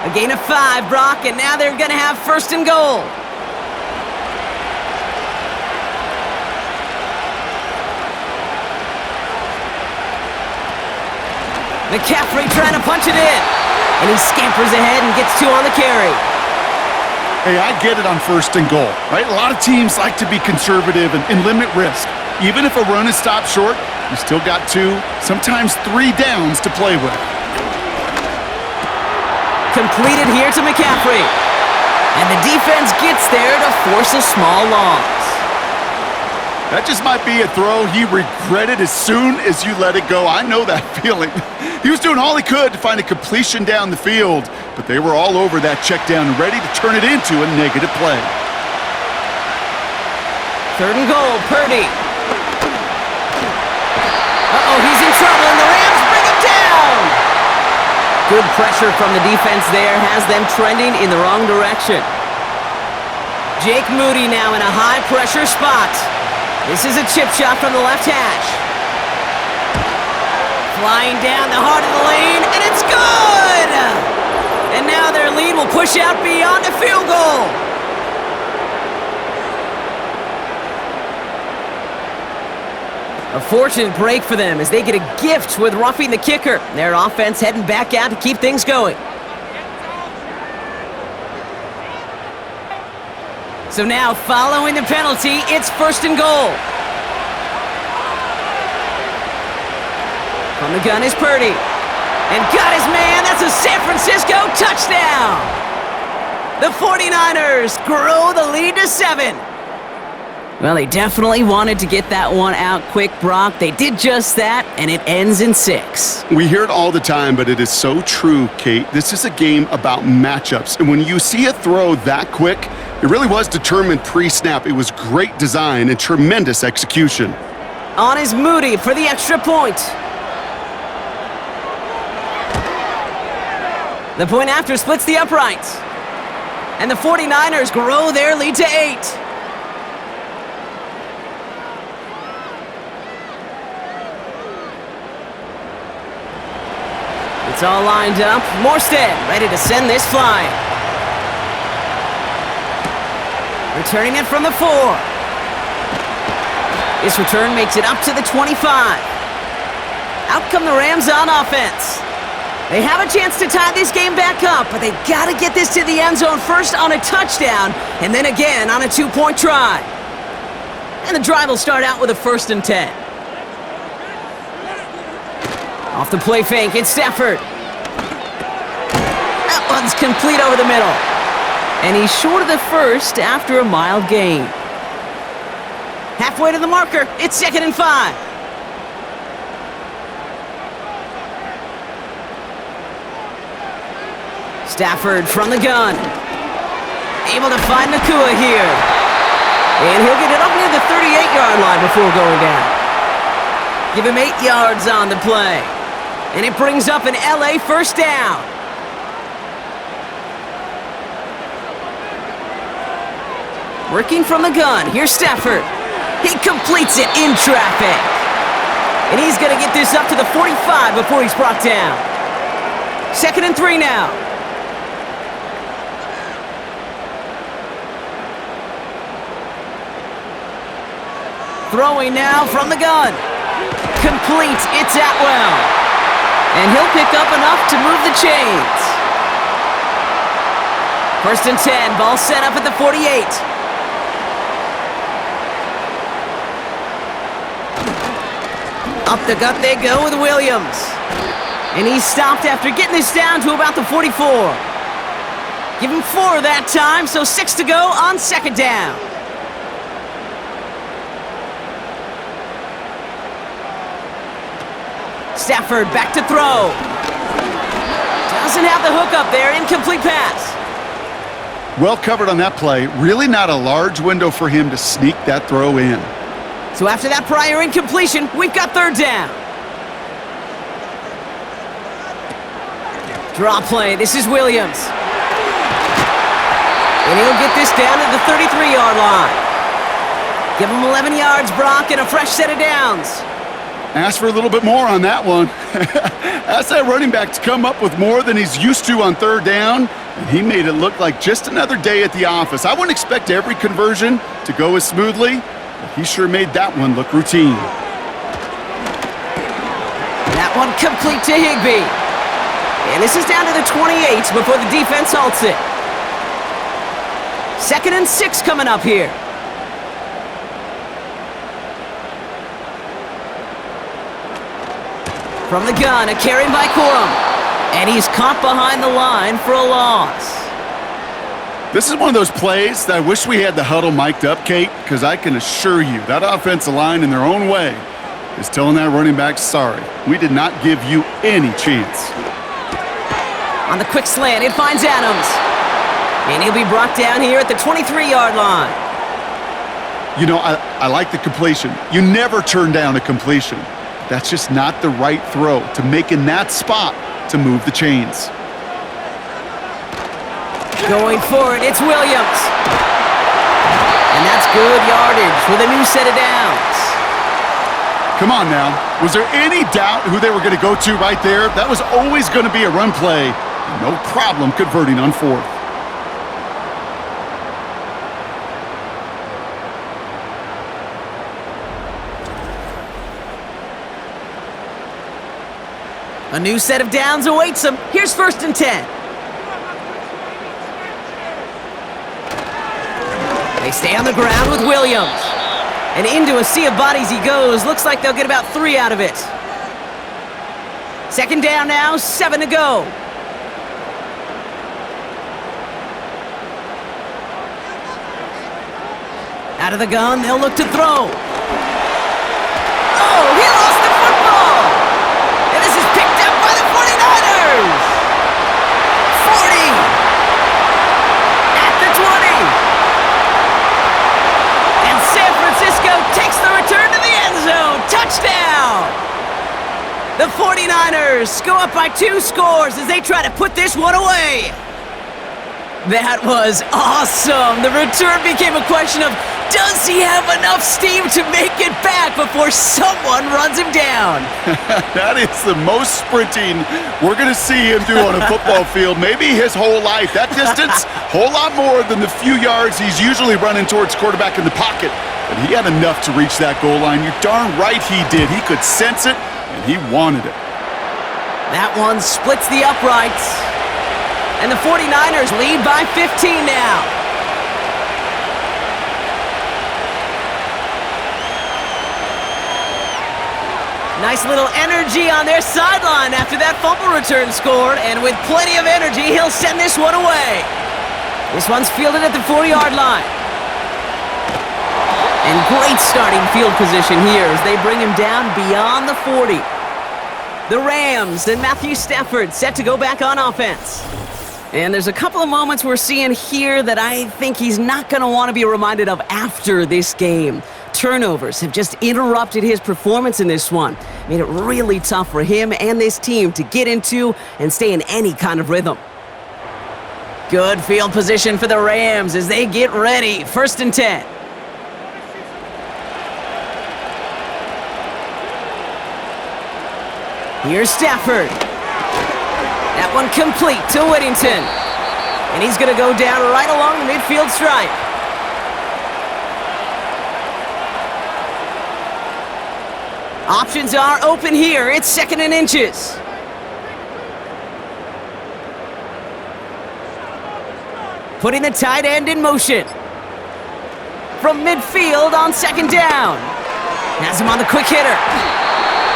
A gain of 5, Brock, and now they're going to have 1st and goal. McCaffrey trying to punch it in. And he scampers ahead and gets 2 on the carry. Hey, I get it on 1st and goal, right? A lot of teams like to be conservative and limit risk. Even if a run is stopped short, you still got 2, sometimes 3 downs to play with. Completed here to McCaffrey. And the defense gets there to force a small loss. That just might be a throw he regretted as soon as you let it go. I know that feeling. He was doing all he could to find a completion down the field, but they were all over that check down, ready to turn it into a negative play. 3rd and goal, Purdy. Uh-oh, he's in trouble, and the Rams bring him down! Good pressure from the defense there has them trending in the wrong direction. Jake Moody now in a high-pressure spot. This is a chip shot from the left hash. Flying down the heart of the lane, and it's good! And now their lead will push out beyond a field goal. A fortunate break for them as they get a gift with roughing the kicker. Their offense heading back out to keep things going. So now, following the penalty, it's 1st and goal. From the gun is Purdy. And got his man. That's a San Francisco touchdown. The 49ers grow the lead to 7. Well, they definitely wanted to get that one out quick, Brock. They did just that, and it ends in 6. We hear it all the time, but it is so true, Kate. This is a game about matchups. And when you see a throw that quick, it really was determined pre-snap. It was great design and tremendous execution. On is Moody for the extra point. The point after splits the uprights. And the 49ers grow their lead to 8. It's all lined up. Morstead ready to send this flying. Returning it from the 4. This return makes it up to the 25. Out come the Rams on offense. They have a chance to tie this game back up, but they got to get this to the end zone first on a touchdown, and then again on a 2-point try. And the drive will start out with a 1st and 10. Off the play fake, it's Stafford. That one's complete over the middle. And he's short of the first after a mild gain. Halfway to the marker, it's 2nd and 5. Stafford from the gun. Able to find Nakua here. And he'll get it up near the 38-yard line before going down. Give him 8 yards on the play. And it brings up an LA 1st down. Working from the gun. Here's Stafford. He completes it in traffic. And he's going to get this up to the 45 before he's brought down. 2nd and 3 now. Throwing now from the gun. Complete. It's Atwell. And he'll pick up enough to move the chains. 1st and 10. Ball set up at the 48. Up the gut they go with Williams. And he's stopped after getting this down to about the 44. Give him 4 that time, so 6 to go on 2nd down. Stafford back to throw. Doesn't have the hook up there. Incomplete pass. Well covered on that play. Really not a large window for him to sneak that throw in. So after that prior incompletion, we've got 3rd down. Draw play. This is Williams. And he'll get this down to the 33-yard line. Give him 11 yards, Brock, and a fresh set of downs. Ask for a little bit more on that one. Ask that running back to come up with more than he's used to on 3rd down, and he made it look like just another day at the office. I wouldn't expect every conversion to go as smoothly, but he sure made that one look routine. That one complete to Higbee. And this is down to the 28 before the defense halts it. 2nd and 6 coming up here. From the gun, a carry by Corum. And he's caught behind the line for a loss. This is one of those plays that I wish we had the huddle mic'd up, Kate, because I can assure you that offensive line in their own way is telling that running back, sorry, we did not give you any chance. On the quick slant, it finds Adams. And he'll be brought down here at the 23-yard line. You know, I like the completion. You never turn down a completion. That's just not the right throw to make in that spot to move the chains. Going for it, it's Williams. And that's good yardage with a new set of downs. Come on now. Was there any doubt who they were going to go to right there? That was always going to be a run play. No problem converting on 4th. A new set of downs awaits him. Here's 1st and 10. They stay on the ground with Williams. And into a sea of bodies he goes. Looks like they'll get about 3 out of it. 2nd down now, 7 to go. Out of the gun, they'll look to throw. Oh, he lost the football! And this is picked up by the 49ers! 40! At the 20! And San Francisco takes the return to the end zone! Touchdown! The 49ers go up by 2 scores as they try to put this one away. That was awesome. The return became a question of, does he have enough steam to make it back before someone runs him down? That is the most sprinting we're going to see him do on a football field. Maybe his whole life. That distance, whole lot more than the few yards he's usually running towards quarterback in the pocket. But he had enough to reach that goal line. You're darn right he did. He could sense it, and he wanted it. That one splits the uprights. And the 49ers lead by 15 now. Nice little energy on their sideline after that fumble return scored, and with plenty of energy, he'll send this one away. This one's fielded at the 40-yard line. And great starting field position here as they bring him down beyond the 40. The Rams and Matthew Stafford set to go back on offense. And there's a couple of moments we're seeing here that I think he's not going to want to be reminded of after this game. Turnovers have just interrupted his performance in this one. Made it really tough for him and this team to get into and stay in any kind of rhythm. Good field position for the Rams as they get ready. 1st and 10. Here's Stafford. That one complete to Whittington. And he's going to go down right along the midfield stripe. Options are open here. It's 2nd and inches. Putting the tight end in motion. From midfield on 2nd down. Has him on the quick hitter.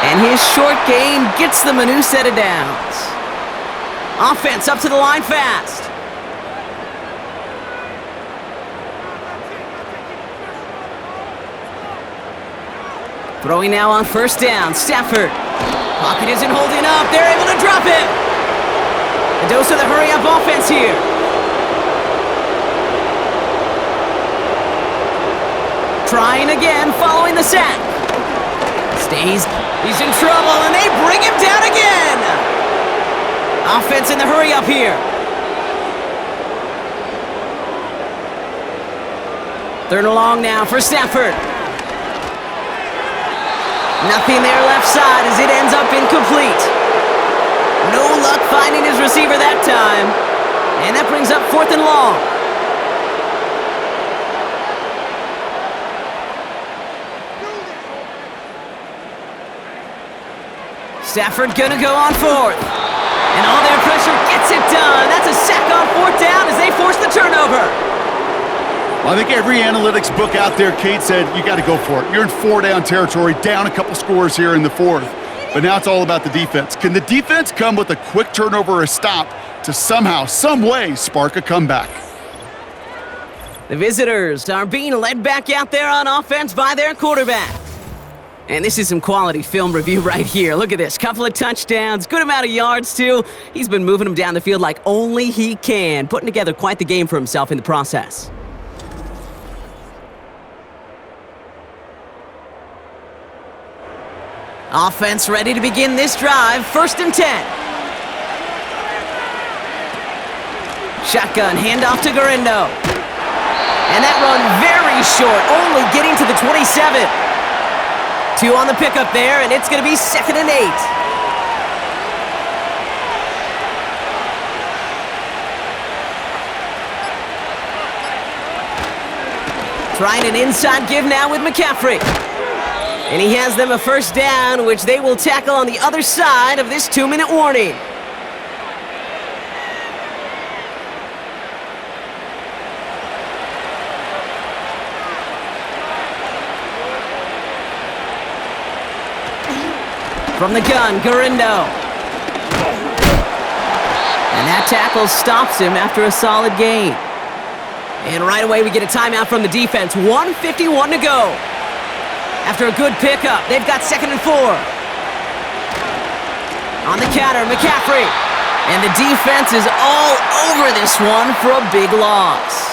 And his short game gets them a new set of downs. Offense up to the line fast. Throwing now on 1st down. Stafford. Pocket isn't holding up. They're able to drop it. A dose of the hurry-up offense here. Trying again following the sack. Stays. He's in trouble, and they bring him down again. Offense in the hurry-up here. 3rd and long now for Stafford. Nothing there left side as it ends up incomplete. No luck finding his receiver that time. And that brings up 4th and long. Stafford gonna go on 4th. And all their pressure gets it done. That's a sack on 4th down as they force the turnover. Well, I think every analytics book out there, Kate, said you got to go for it. You're in 4-down territory, down a couple scores here in the 4th. But now it's all about the defense. Can the defense come with a quick turnover or a stop to somehow, some way, spark a comeback? The visitors are being led back out there on offense by their quarterback. And this is some quality film review right here. Look at this. Couple of touchdowns, good amount of yards, too. He's been moving them down the field like only he can, putting together quite the game for himself in the process. Offense ready to begin this drive. 1st and 10. Shotgun handoff to Garindo. And that run very short, only getting to the 27. 2 on the pickup there, and it's going to be 2nd and 8. Trying an inside give now with McCaffrey. And he has them a 1st down, which they will tackle on the other side of this 2-minute warning. From the gun, Garindo. And that tackle stops him after a solid gain. And right away we get a timeout from the defense. 1:51 to go. After a good pickup, they've got 2nd and 4. On the counter, McCaffrey. And the defense is all over this one for a big loss.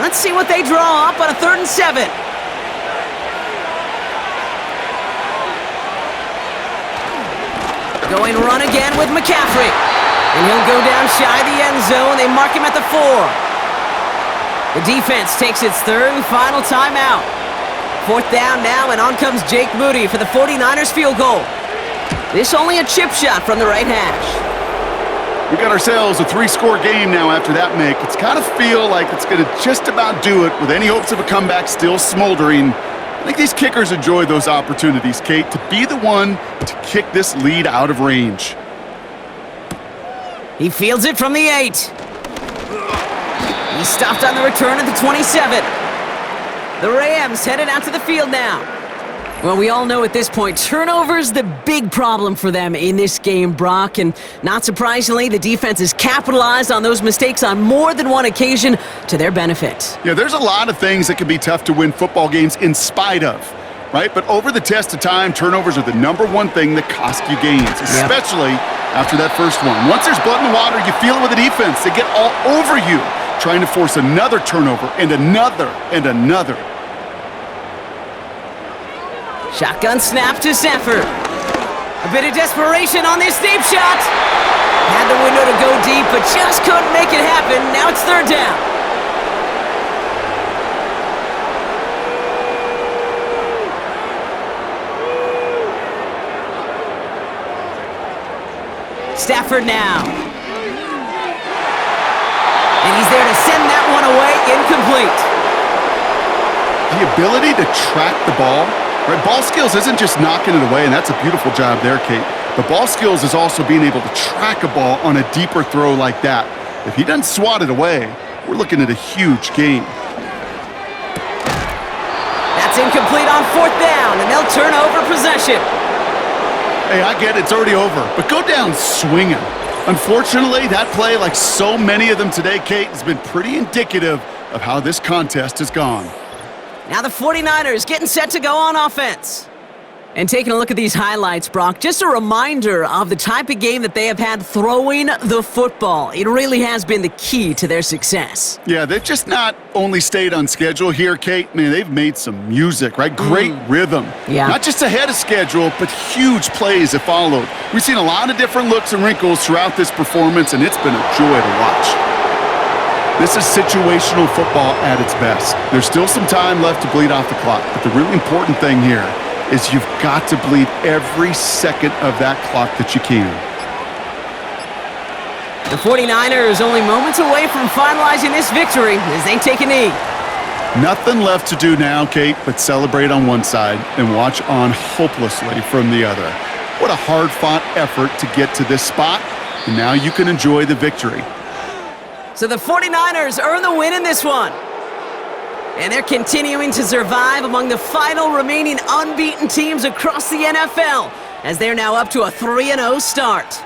Let's see what they draw up on a 3rd and 7. Going run again with McCaffrey. And he'll go down shy of the end zone. They mark him at the 4. The defense takes its 3rd and final timeout. 4th down now, and on comes Jake Moody for the 49ers field goal. This only a chip shot from the right hash. We got ourselves a 3-score game now after that make. It's got to feel like it's going to just about do it with any hopes of a comeback still smoldering. I think these kickers enjoy those opportunities, Kate, to be the one to kick this lead out of range. He fields it from the 8. He stopped on the return at the 27. The Rams headed out to the field now. Well, we all know at this point, turnovers the big problem for them in this game, Brock. And not surprisingly, the defense has capitalized on those mistakes on more than one occasion to their benefit. Yeah, there's a lot of things that can be tough to win football games in spite of, right? But over the test of time, turnovers are the #1 thing that cost you games, especially after that first one. Once there's blood in the water, you feel it with the defense. They get all over you, trying to force another turnover and another and another. Shotgun snap to Stafford. A bit of desperation on this deep shot. Had the window to go deep, but just couldn't make it happen. Now it's 3rd down. Stafford now. And he's there to send that one away, incomplete. The ability to track the ball, right? Ball skills isn't just knocking it away, and that's a beautiful job there, Kate. But ball skills is also being able to track a ball on a deeper throw like that. If he doesn't swat it away, we're looking at a huge gain. That's incomplete on 4th down, and they'll turn over possession. Hey, I get it, it's already over, but go down swinging. Unfortunately, that play, like so many of them today, Kate, has been pretty indicative of how this contest has gone. Now the 49ers getting set to go on offense. And taking a look at these highlights, Brock, just a reminder of the type of game that they have had throwing the football. It really has been the key to their success. Yeah, they've just not only stayed on schedule here, Kate. Man, they've made some music, right? Great rhythm. Yeah. Not just ahead of schedule, but huge plays have followed. We've seen a lot of different looks and wrinkles throughout this performance, and it's been a joy to watch. This is situational football at its best. There's still some time left to bleed off the clock, but the really important thing here is you've got to bleed every second of that clock that you can. The 49ers only moments away from finalizing this victory as they take a knee. Nothing left to do now, Kate, but celebrate on one side and watch on hopelessly from the other. What a hard-fought effort to get to this spot, and now you can enjoy the victory. So the 49ers earn the win in this one. And they're continuing to survive among the final remaining unbeaten teams across the NFL as they're now up to a 3-0 start.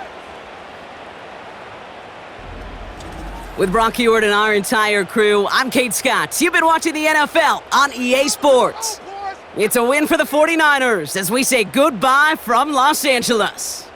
With Brock Heward and our entire crew, I'm Kate Scott. You've been watching the NFL on EA Sports. It's a win for the 49ers as we say goodbye from Los Angeles.